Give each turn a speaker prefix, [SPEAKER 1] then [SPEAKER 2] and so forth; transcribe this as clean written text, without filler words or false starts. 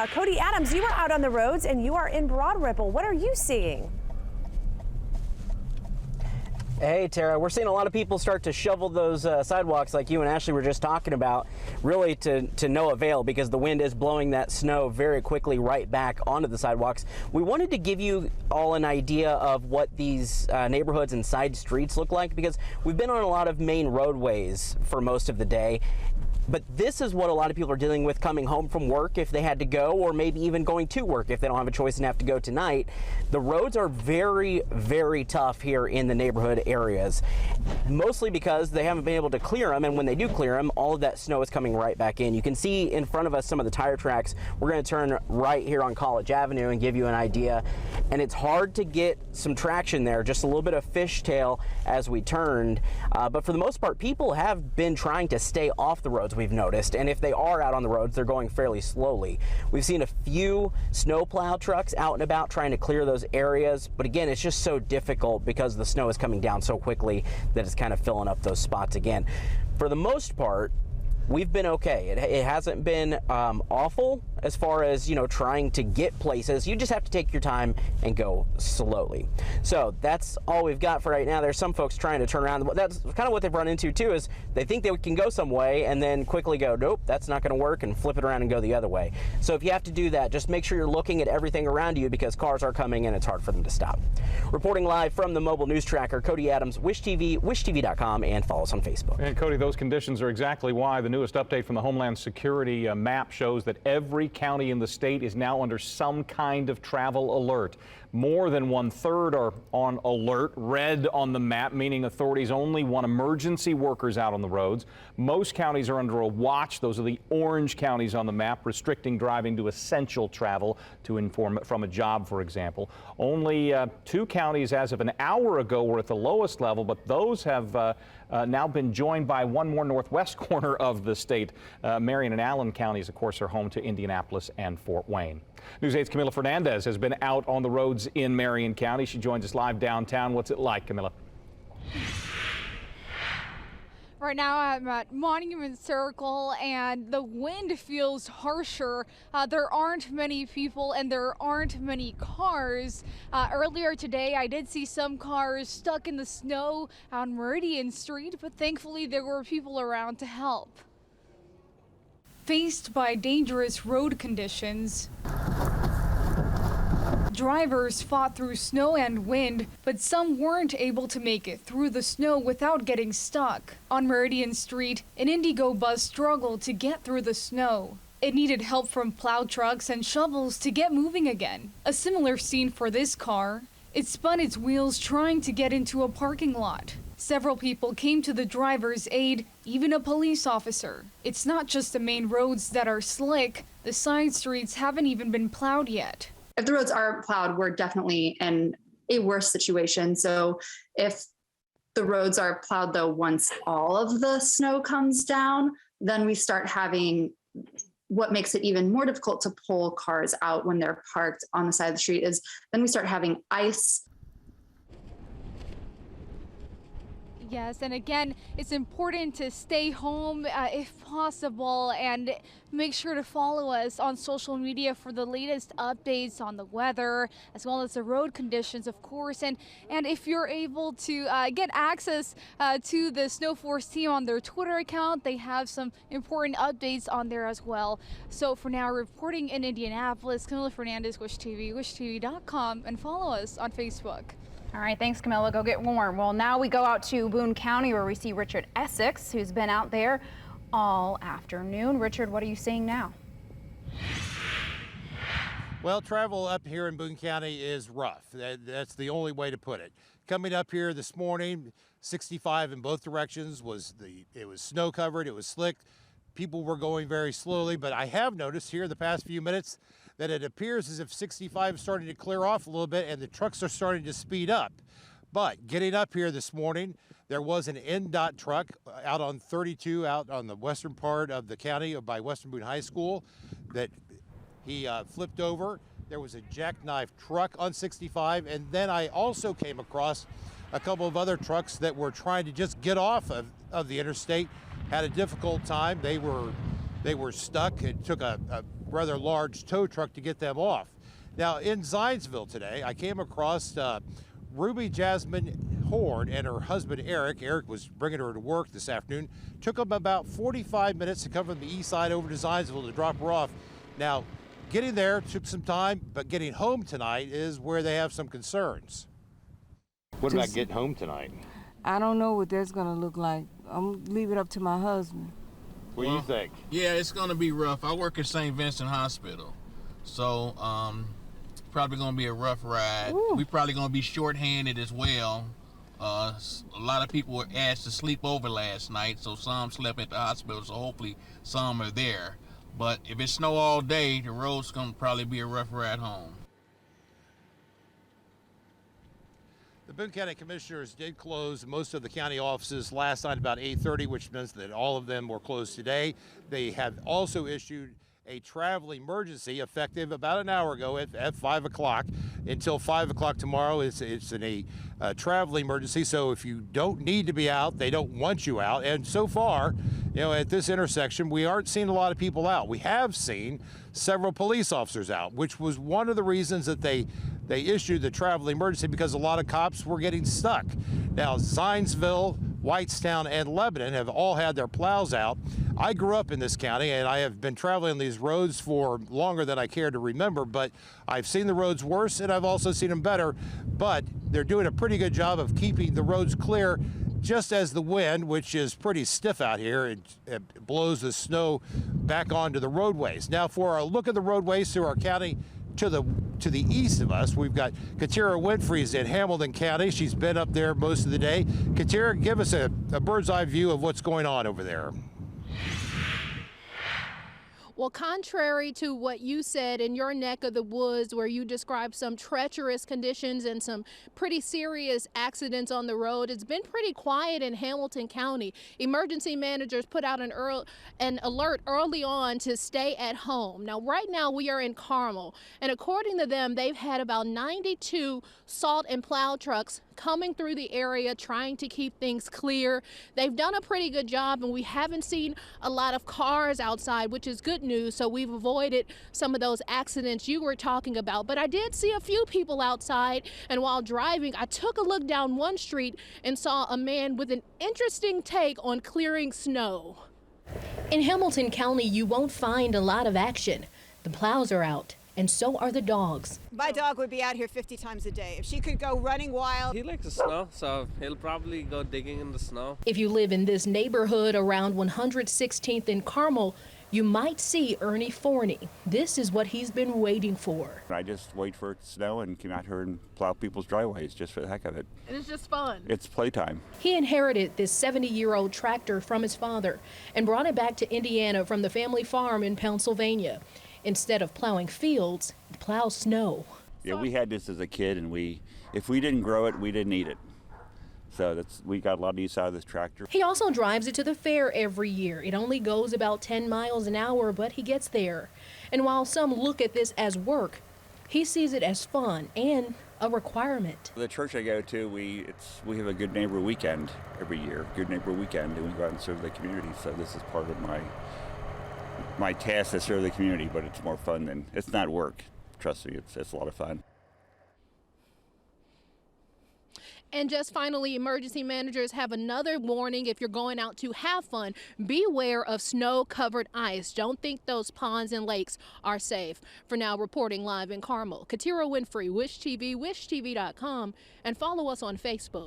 [SPEAKER 1] Cody Adams, you are out on the roads and you are in Broad Ripple. What are you seeing?
[SPEAKER 2] Hey, Tara, we're seeing a lot of people start to shovel those sidewalks like you and Ashley were just talking about, really to no avail because the wind is blowing that snow very quickly right back onto the sidewalks. We wanted to give you all an idea of what these neighborhoods and side streets look like because we've been on a lot of main roadways for most of the day. But this is what a lot of people are dealing with coming home from work if they had to go, or maybe even going to work if they don't have a choice and have to go tonight. The roads are very, very tough here in the neighborhood areas, mostly because they haven't been able to clear them. And when they do clear them, all of that snow is coming right back in. You can see in front of us some of the tire tracks. We're going to turn right here on College Avenue and give you an idea. And it's hard to get some traction there, just a little bit of fishtail as we turned. But for the most part, people have been trying to stay off the roads, we've noticed, and if they are out on the roads, they're going fairly slowly. We've seen a few snowplow trucks out and about trying to clear those areas, but again, it's just so difficult because the snow is coming down so quickly that it's kind of filling up those spots again. For the most part, we've been okay. It hasn't been awful as far as, trying to get places. You just have to take your time and go slowly. So that's all we've got for right now. There's some folks trying to turn around. That's kind of what they've run into too, is they think they can go some way and then quickly go, nope, that's not going to work, and flip it around and go the other way. So if you have to do that, just make sure you're looking at everything around you because cars are coming and it's hard for them to stop. Reporting live from the mobile news tracker, Cody Adams, Wish TV, wishtv.com, and follow us on Facebook.
[SPEAKER 3] And Cody, those conditions are exactly why the newest update from the Homeland Security map shows that every county in the state is now under some kind of travel alert. More than 1/3 are on alert, red on the map, meaning authorities only want emergency workers out on the roads. Most counties are under a watch. Those are the orange counties on the map, restricting driving to essential travel to inform from a job, for example. Only 2 counties as of an hour ago were at the lowest level, but those have now been joined by one more northwest corner of the state. Marion and Allen counties, of course, are home to Indianapolis and Fort Wayne. News 8's Camila Fernandez has been out on the roads in Marion County. She joins us live downtown. What's it like, Camila?
[SPEAKER 4] Right now I'm at Monument Circle and the wind feels harsher. There aren't many people and there aren't many cars. Earlier today I did see some cars stuck in the snow on Meridian Street, but thankfully there were people around to help. Faced by dangerous road conditions, drivers fought through snow and wind, but some weren't able to make it through the snow without getting stuck. On Meridian Street, an Indigo bus struggled to get through the snow. It needed help from plow trucks and shovels to get moving again. A similar scene for this car. It spun its wheels trying to get into a parking lot. Several people came to the driver's aid, even a police officer. It's not just the main roads that are slick. The side streets haven't even been plowed yet.
[SPEAKER 5] If the roads aren't plowed, we're definitely in a worse situation. So if the roads are plowed, though, once all of the snow comes down, then we start having what makes it even more difficult to pull cars out when they're parked on the side of the street is then we start having ice.
[SPEAKER 4] Yes, and again, it's important to stay home if possible and make sure to follow us on social media for the latest updates on the weather as well as the road conditions, of course. And if you're able to get access to the Snowforce team on their Twitter account, they have some important updates on there as well. So for now, reporting in Indianapolis, Camila Fernandez, Wish TV, wishtv.com, and follow us on Facebook.
[SPEAKER 6] All right, thanks, Camilla. Go get warm. Well, now we go out to Boone County where we see Richard Essex, who's been out there all afternoon. Richard, what are you seeing now?
[SPEAKER 7] Well, travel up here in Boone County is rough. That's the only way to put it. Coming up here this morning, 65 in both directions it was snow covered, it was slick. People were going very slowly, but I have noticed here the past few minutes that it appears as if 65 is starting to clear off a little bit and the trucks are starting to speed up. But getting up here this morning, there was an NDOT truck out on 32 out on the western part of the county by Western Boone High School that he flipped over. There was a jackknife truck on 65, and then I also came across a couple of other trucks that were trying to just get off of the interstate, had a difficult time. They were stuck. It took a rather large tow truck to get them off. Now, in Zionsville today, I came across Ruby Jasmine Horn and her husband Eric. Eric was bringing her to work this afternoon. Took them about 45 minutes to come from the east side over to Zionsville to drop her off. Now, getting there took some time, but getting home tonight is where they have some concerns. What about getting home tonight?
[SPEAKER 8] I don't know what that's gonna look like. I'm leave it up to my husband.
[SPEAKER 7] What do you think?
[SPEAKER 9] Yeah, it's gonna be rough. I work at St. Vincent Hospital, so probably gonna be a rough ride.
[SPEAKER 8] Ooh.
[SPEAKER 9] We probably gonna be short-handed as well. A lot of people were asked to sleep over last night, so some slept at the hospital, so hopefully some are there. But if it snow all day, the road's gonna probably be a rough ride home.
[SPEAKER 7] The Boone County Commissioners did close most of the county offices last night about 8:30, which means that all of them were closed today. They have also issued a travel emergency effective about an hour ago at 5 o'clock until 5 o'clock tomorrow. It's a travel emergency, so if you don't need to be out, they don't want you out. And so far, at this intersection, we aren't seeing a lot of people out. We have seen several police officers out, which was one of the reasons that they issued the travel emergency, because a lot of cops were getting stuck. Now, Zionsville, Whitestown, and Lebanon have all had their plows out. I grew up in this county, and I have been traveling on these roads for longer than I care to remember, but I've seen the roads worse, and I've also seen them better. But they're doing a pretty good job of keeping the roads clear, just as the wind, which is pretty stiff out here, it blows the snow back onto the roadways. Now, for a look at the roadways through our county, to the east of us, we've got Katira Winfrey's in Hamilton County. She's been up there most of the day. Katira, give us a bird's eye view of what's going on over there.
[SPEAKER 10] Well, contrary to what you said in your neck of the woods, where you described some treacherous conditions and some pretty serious accidents on the road, it's been pretty quiet in Hamilton County. Emergency managers put out an alert early on to stay at home. Now, right now we are in Carmel, and according to them, they've had about 92 salt and plow trucks coming through the area trying to keep things clear. They've done a pretty good job, and we haven't seen a lot of cars outside, which is good news, so we've avoided some of those accidents you were talking about. But I did see a few people outside, and while driving, I took a look down one street and saw a man with an interesting take on clearing snow.
[SPEAKER 11] In Hamilton County, you won't find a lot of action. The plows are out, and so are the dogs.
[SPEAKER 12] My dog would be out here 50 times a day. If she could go running wild.
[SPEAKER 13] He likes the snow, so he'll probably go digging in the snow.
[SPEAKER 11] If you live in this neighborhood around 116th in Carmel, you might see Ernie Forney. This is what he's been waiting for.
[SPEAKER 14] I just wait for it to snow and come out here and plow people's driveways just for the heck of it.
[SPEAKER 10] And it's just fun.
[SPEAKER 14] It's playtime.
[SPEAKER 11] He inherited this 70-year-old tractor from his father and brought it back to Indiana from the family farm in Pennsylvania. Instead of plowing fields, it plows snow.
[SPEAKER 14] Yeah, we had this as a kid, and if we didn't grow it, we didn't eat it. So we got a lot of use out of this tractor.
[SPEAKER 11] He also drives it to the fair every year. It only goes about 10 miles an hour, but he gets there. And while some look at this as work, he sees it as fun and a requirement.
[SPEAKER 14] The church I go to, we have a Good Neighbor Weekend every year, Good Neighbor Weekend, and we go out and serve the community. So this is part of my task to serve the community, but it's more fun than, it's not work. Trust me, it's a lot of fun.
[SPEAKER 10] And just finally, emergency managers have another warning. If you're going out to have fun, beware of snow-covered ice. Don't think those ponds and lakes are safe. For now, reporting live in Carmel, Katira Winfrey, Wish TV, wishtv.com, and follow us on Facebook.